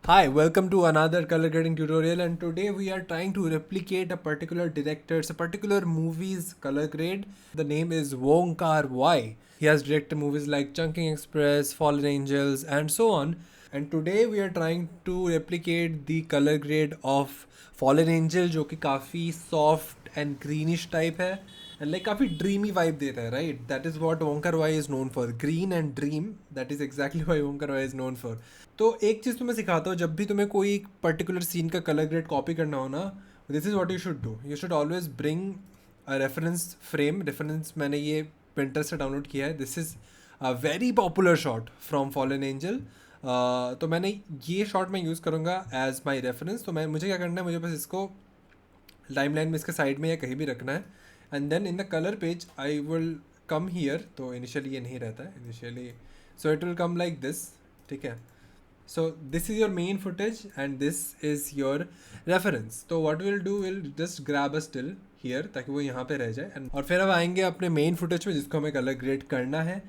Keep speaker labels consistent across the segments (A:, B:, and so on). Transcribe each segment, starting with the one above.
A: Hi, welcome to another color grading tutorial, and today we are trying to replicate a particular director's, a particular movie's color grade. The name is Wong Kar-wai. He has directed movies like Chungking Express, Fallen Angels, and so on. And today we are trying to replicate the color grade of Fallen Angel, जो कि काफ़ी soft and greenish type है. And like काफ़ी dreamy vibe देता है, right? That is what Wong Kar Wai is known for. Green and dream, that is exactly why Wong Kar Wai is known for. तो एक चीज़ तो मैं सिखाता हूँ, जब भी तुम्हें कोई पर्टिकुलर सीन का कलर ग्रेड कॉपी करना हो ना, this is what you should do. You should always bring a reference frame. Reference मैंने ये Pinterest से डाउनलोड किया है. This is a very popular shot from fallen angel. तो मैंने ये शॉट मैं यूज़ करूँगा एज माई रेफरेंस. तो मैं मुझे क्या करना है, मुझे बस इसको टाइमलाइन में इसके साइड में या कहीं भी रखना है. And then in the colour page I will come here. तो इनिशियली ये नहीं रहता है initially, so it will come like this. ठीक है. So this is your main footage and this is your reference. तो what we'll do, we'll just grab a still here ताकि वो यहाँ पे रह जाए. And और फिर अब आएंगे अपने main footage में जिसको हमें color grade करना है.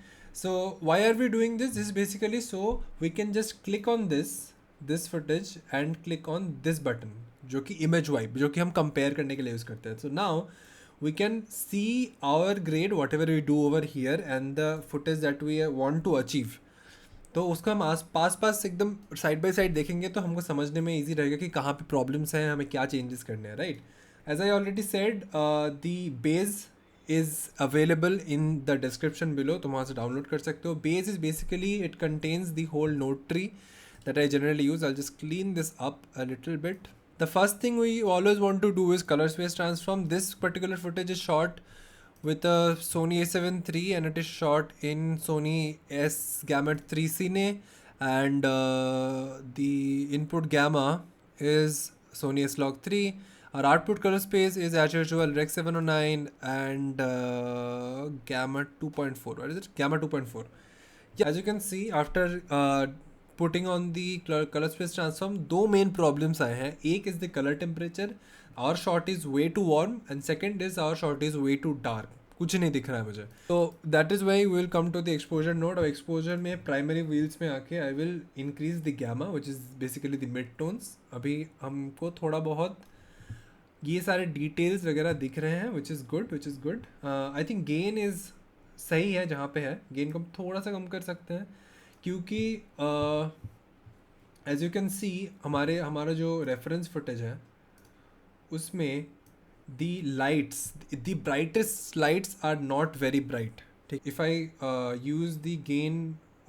A: So why are we doing this? This is basically so we can just click on this footage and click on this button जो कि image wipe, जो कि हम compare करने के लिए यूज़ करते हैं. So now we can see our grade whatever we do over here and the footage that we want to achieve. तो उसका हम पास पास एकदम साइड बाय साइड देखेंगे तो हमको समझने में इजी रहेगा कि कहाँ पे प्रॉब्लम्स हैं, हमें क्या चेंजेस करने हैं, right? As I already said, the base is available in the description below. तो वहाँ से डाउनलोड कर सकते हो. Base is basically it contains the whole node tree that I generally use. I'll just clean this up a little bit. The first thing we always want to do is color space transform. This particular footage is shot with a Sony A7 III and it is shot in Sony S Gamut 3 Cine, and the input gamma is Sony S-Log 3. Our output color space is as usual Rec 709 and Gamma 2.4. What is it? Gamma 2.4. Yeah, as you can see, after putting on the color space transform, दो main problems आए हैं. एक is the color temperature. Our shot is way too warm and second is our shot is way too dark. कुछ नहीं दिख रहा है मुझे. तो that is why we will come to the exposure node. और एक्सपोजर में प्राइमरी व्हील्स में आके I will increase the gamma which is basically the mid tones. अभी हमको थोड़ा बहुत ये सारे डिटेल्स वगैरह दिख रहे हैं which is good, which is good. I think gain is सही है जहाँ पे है. गेन को हम थोड़ा सा कम कर सकते हैं क्योंकि एज यू कैन सी हमारा जो रेफरेंस फुटेज है उसमें the lights, the brightest lights are not very bright. ठीक. if I use the gain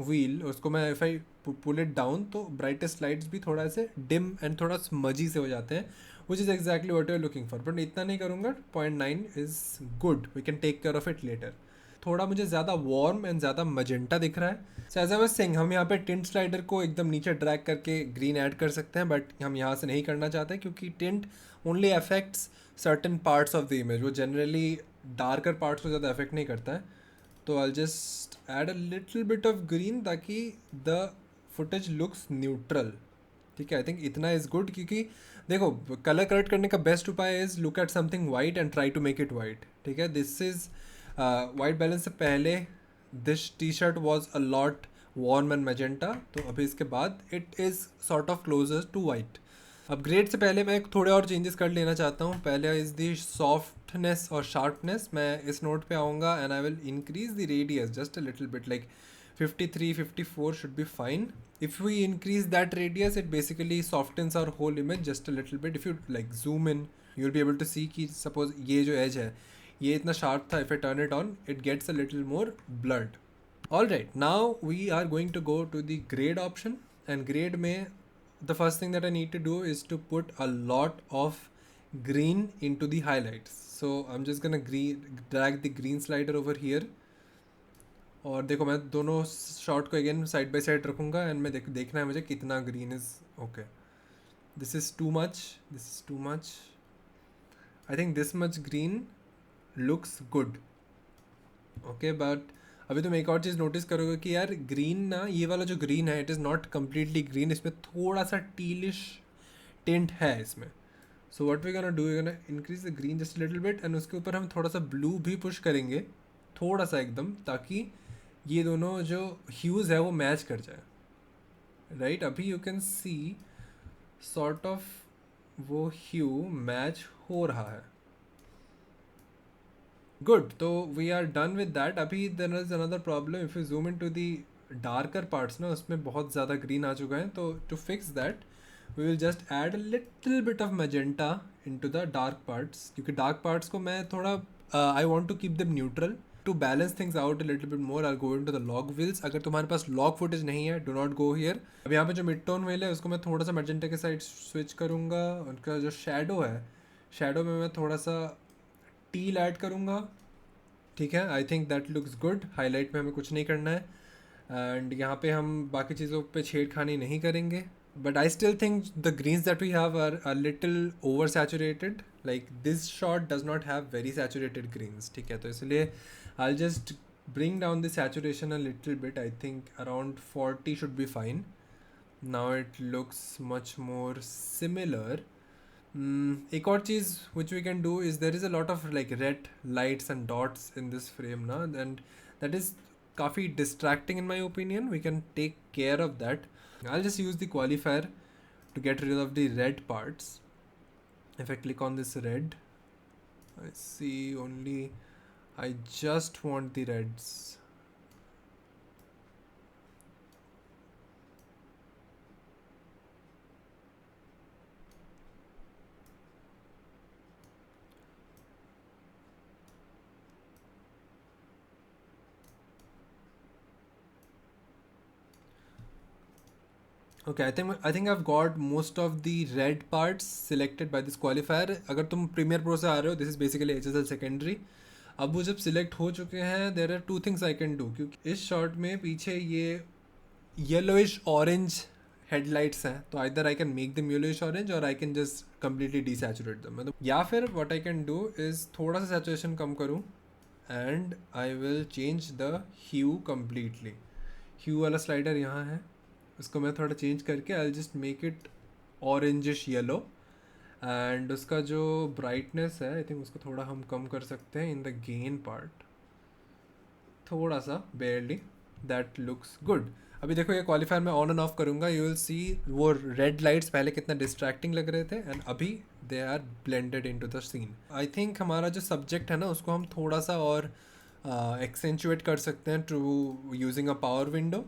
A: wheel उसको मैं if I pull it down तो brightest lights भी थोड़ा से dim and थोड़ा smudgy से हो जाते हैं, which is exactly what you're looking for. but इतना नहीं करूँगा. 0.9 is good, we can take care of it later. थोड़ा मुझे ज़्यादा वार्म एंड ज़्यादा मजेंटा दिख रहा है. So as I was saying, हम यहाँ पे टिंट स्लाइडर को एकदम नीचे ड्रैग करके ग्रीन ऐड कर सकते हैं, बट हम यहाँ से नहीं करना चाहते क्योंकि tint only affects certain parts of the image. वो जनरली डार्कर पार्ट्स को ज़्यादा अफेक्ट नहीं करता है. तो I just add a little bit of green ताकि द फुटेज लुक्स न्यूट्रल. ठीक है. आई थिंक इतना इज़ गुड क्योंकि देखो, कलर करेक्ट करने का बेस्ट उपाय is look at something white and try to make it white. ठीक है. दिस इज़ वाइट बैलेंस से पहले this T shirt was a lot warm and magenta. तो अभी इसके बाद it is sort of closer to white. Upgrade से पहले मैं थोड़े और चेंजेस कर लेना चाहता हूँ. पहले इज़ दी सॉफ्टनेस और शार्पनेस. मैं इस नोट पे आऊँगा and I will increase the radius just a little bit, like 53 54 should be fine. If we increase that radius it basically softens our whole image just a little bit. If you like zoom in you'll be able to see कि suppose ये जो edge है ये इतना sharp था, if I turn it on it gets a little more blurred. Alright, now we are going to go to the grade option, and grade में the first thing that I need to do is to put a lot of green into the highlights. So I'm just gonna drag the green slider over here. और देखो मैं दोनों shot को again side by side रखूँगा and मैं देखना है मुझे कितना green is okay. This is too much, this is too much. I think this much green looks good. Okay. But अभी तुम एक और चीज़ नोटिस करोगे कि यार ग्रीन ना, ये वाला जो ग्रीन है it is not completely green. इसमें थोड़ा सा टीलिश टिंट है इसमें. So what we gonna do, we gonna increase the green just little bit and उसके ऊपर हम थोड़ा सा ब्लू भी पुश करेंगे, थोड़ा सा एकदम, ताकि ये दोनों जो ह्यूज़ है वो मैच कर जाए. राइट. अभी you can see sort of वो ह्यू मैच हो रहा है. गुड. तो we are done with that. अभी there is another problem. If you zoom into the darker parts ना, उसमें बहुत ज़्यादा ग्रीन आ चुका है. तो to fix that we will just add a little bit of magenta into the dark parts, क्योंकि डार्क पार्ट्स को मैं थोड़ा I want to keep them neutral to balance things out a little bit more. I go into the log wheels. अगर तुम्हारे पास log footage नहीं है, do not go here. अब यहाँ पे जो मिड टोन व्हील है उसको मैं थोड़ा सा मैजेंटा के साइड स्विच करूँगा. उनका जो शेडो है, शेडो में मैं थोड़ा सा टील ऐड करूँगा. ठीक है, I think that looks good. Highlight में हमें कुछ नहीं करना है. एंड यहाँ पे हम बाकी चीज़ों पे छेड़खानी नहीं करेंगे. But I still think the greens that we have are a little over saturated. Like this shot does not have very saturated greens. ठीक है, तो इसलिए I just bring down the saturation a little bit. I think around 40 should be fine. Now it looks much more similar. एक और चीज़ which we can do is there is a lot of like red lights and dots in this frame ना, and that is काफ़ी distracting in my opinion. We can take care of that. I'll just use the qualifier to get rid of the red parts. If I click on this red, I see only, I just want the reds. Okay, I think I've got most of the red parts selected by this qualifier. अगर तुम Premiere Pro से आ रहे हो, this is basically HSL secondary. अब वो जब select हो चुके हैं, there are two things I can do, क्योंकि इस शॉट में पीछे ये येलोइश ऑरेंज हेडलाइट्स हैं. तो either I can make them yellowish orange और I can just completely desaturate them. मतलब या फिर what I can do is थोड़ा सा सैचुरेशन कम करूँ and I will change the hue completely. Hue वाला स्लाइडर यहाँ है, उसको मैं थोड़ा चेंज करके I just make it orangish yellow. And उसका जो ब्राइटनेस है, आई थिंक उसको थोड़ा हम कम कर सकते हैं इन द गेन पार्ट, थोड़ा सा बेयरली. That looks good. अभी देखो ये क्वालिफायर में ऑन एंड ऑफ करूँगा, यू विल सी वो रेड लाइट्स पहले कितना डिस्ट्रैक्टिंग लग रहे थे एंड अभी they are blended into the scene. I think हमारा जो सब्जेक्ट है ना, उसको हम थोड़ा सा और एक्सेंचुएट कर सकते हैं to using a power window.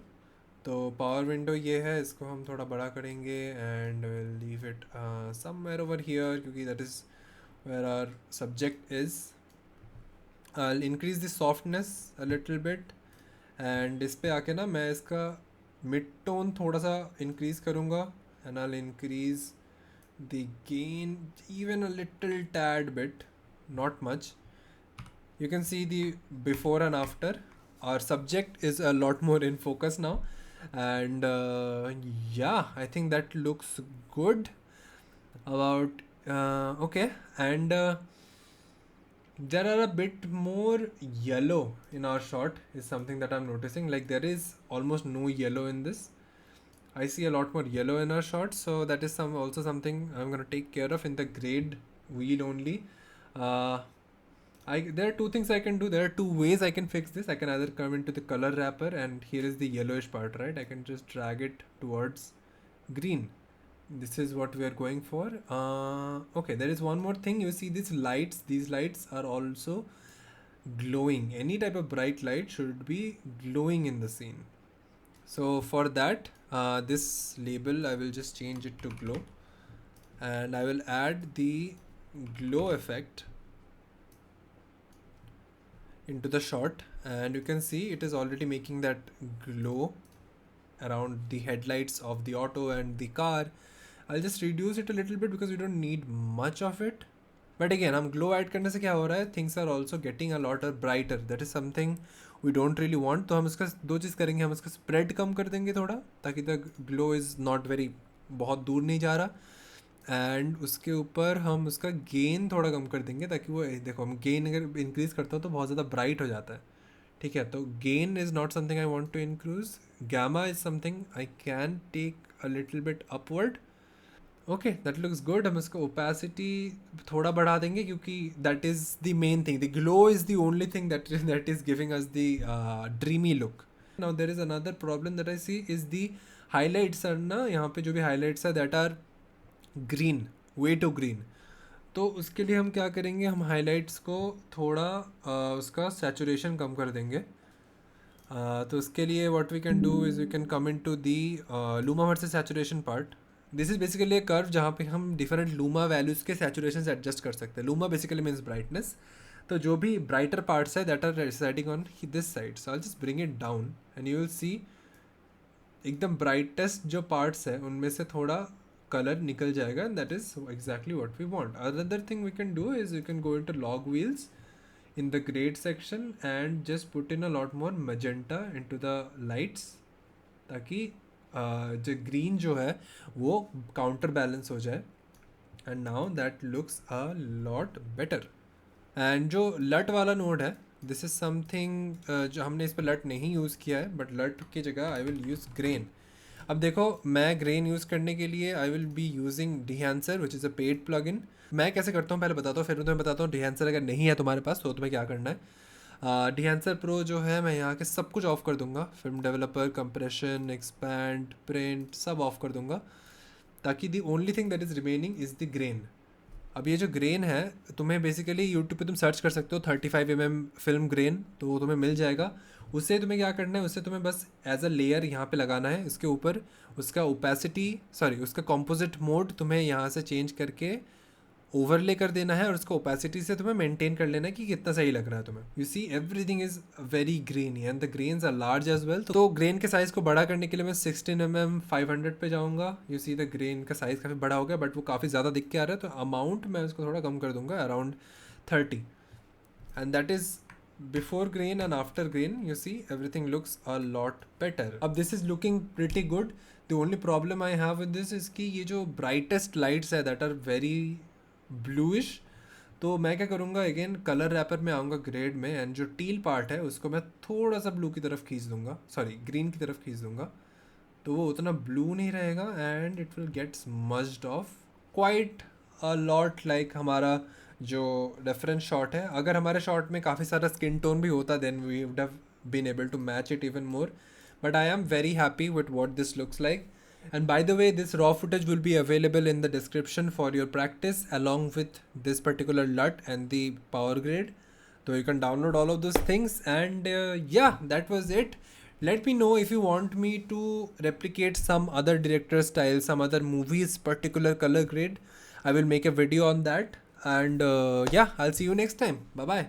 A: तो पावर विंडो ये है, इसको हम थोड़ा बड़ा करेंगे and will leave it somewhere over here, क्योंकि that is where our subject is. I'll increase the softness a little bit. And इस पे आके ना मैं इसका मिड टोन थोड़ा सा इंक्रीज़ करूँगा and I'll increase the gain even a little tad bit, not much. You can see the before and after. Our subject is a lot more in focus now. And yeah, I think that looks good. About okay. And there are a bit more yellow in our shot is something that I'm noticing. Like there is almost no yellow in this. I see a lot more yellow in our shot, so that is also something I'm gonna take care of in the grade wheel only. There are two things I can do. There are two ways I can fix this. I can either come into the color wrapper and here is the yellowish part, right? I can just drag it towards green. This is what we are going for. Okay, there is one more thing. You see these lights. These lights are also glowing. Any type of bright light should be glowing in the scene. So for that, this label I will just change it to glow, and I will add the glow effect into the shot, and you can see it is already making that glow around the headlights of the auto and the car. I'll just reduce it a little bit because we don't need much of it. But again, हम glow add करने से क्या हो रहा है, things are also getting a lot brighter. That is something we don't really want. तो हम इसका दो चीज़ करेंगे, हम इसका spread कम कर देंगे थोड़ा, ताकि the glow is not very, बहुत दूर नहीं जा रहा. एंड उसके ऊपर हम उसका गेन थोड़ा कम कर देंगे, ताकि वो देखो हम गेन अगर इंक्रीज़ करता हूँ तो बहुत ज़्यादा ब्राइट हो जाता है. ठीक है, तो gain is not something I want to increase. Gamma is something I can take a little bit upward. Okay, that looks good. हम इसका ओपेसिटी थोड़ा बढ़ा देंगे, क्योंकि that is the main thing. The glow is the only thing that is giving us the dreamy look. Now there is another problem that I see is the highlights are ना, यहाँ पे जो भी highlights है that are green, way too green. तो उसके लिए हम क्या करेंगे, हम हाइलाइट्स को थोड़ा उसका सैचुरेशन कम कर देंगे। तो उसके लिए what we can do is we can come into the luma versus saturation part. This is basically a curve जहाँ पे हम डिफरेंट लूमा वैल्यूज़ के सैचुरेशन से एडजस्ट कर सकते हैं। Luma basically means brightness. तो जो भी ब्राइटर पार्ट्स है that are residing on this side, so I just bring it down and you will see एकदम ब्राइटेस्ट जो पार्ट्स है उनमें से थोड़ा कलर निकल जाएगा, and that is exactly what we want. Other thing we can do is you can go into log wheels in the grade section and just put in a lot more magenta into the lights, ताकि जो green जो है वो counter balance हो जाए, and now that looks a lot better. And जो लट वाला नोड है, दिस इज़ समथिंग जो हमने इस पर लट नहीं यूज़ किया है, बट लट की जगह आई विल यूज़ ग्रेन। अब देखो, मैं ग्रेन यूज़ करने के लिए I will be using Dehancer which is a paid plugin. मैं कैसे करता हूँ पहले बताता हूँ, फिर मैं तुम्हें बताता हूँ डिहांसर अगर नहीं है तुम्हारे पास तो तुम्हें क्या करना है। डिहांसर प्रो जो है, मैं यहाँ के सब कुछ ऑफ कर दूंगा, film developer, compression, expand, print, सब ऑफ कर दूंगा, ताकि the only thing that is remaining is the grain. अब ये जो ग्रेन है, तुम्हें बेसिकली यूट्यूब पे तुम सर्च कर सकते हो 35 mm फिल्म ग्रेन, तो वो तुम्हें मिल जाएगा। उससे तुम्हें क्या करना है, उससे तुम्हें बस एज अ लेयर यहाँ पे लगाना है, इसके ऊपर उसका ओपेसिटी, सॉरी उसका कॉम्पोजिट मोड तुम्हें यहाँ से चेंज करके ओवरले कर देना है, और उसको ओपेसिटी से तुम्हें मेंटेन कर लेना है कि कितना सही लग रहा है तुम्हें। You see everything is very grainy and the grains are large as well. तो ग्रेन के साइज़ को बड़ा करने के लिए मैं 16 mm 500 पे जाऊँगा। यू सी द ग्रेन का साइज़ काफ़ी बड़ा हो गया, बट वो काफ़ी ज़्यादा दिख के आ रहा है, तो अमाउंट मैं उसको थोड़ा कम कर दूंगा, around 30, and that is before grain and after grain. You see everything looks a lot better. अब this is looking pretty good. The only problem I have with this is कि ये जो ब्राइटेस्ट लाइट्स है that are very bluish, तो मैं क्या करूँगा, again colour wrapper में आऊँगा ग्रेड में, एंड जो टील पार्ट है उसको मैं थोड़ा सा ब्लू की तरफ खींच दूँगा, सॉरी ग्रीन की तरफ खींच दूँगा, तो वो उतना ब्लू नहीं रहेगा, and it will gets muted off quite a lot like हमारा जो रेफरेंस शॉट है। अगर हमारे शॉट में काफ़ी सारा स्किन टोन भी होता then we would have been able to match it even more, but I am very happy with what this looks like. And by the way, this raw footage will be available in the description for your practice along with this particular LUT and the power grade. So you can download all of those things, and yeah, that was it. Let me know if you want me to replicate some other director style, some other movies particular color grade. I will make a video on that, and yeah, I'll see you next time. Bye bye.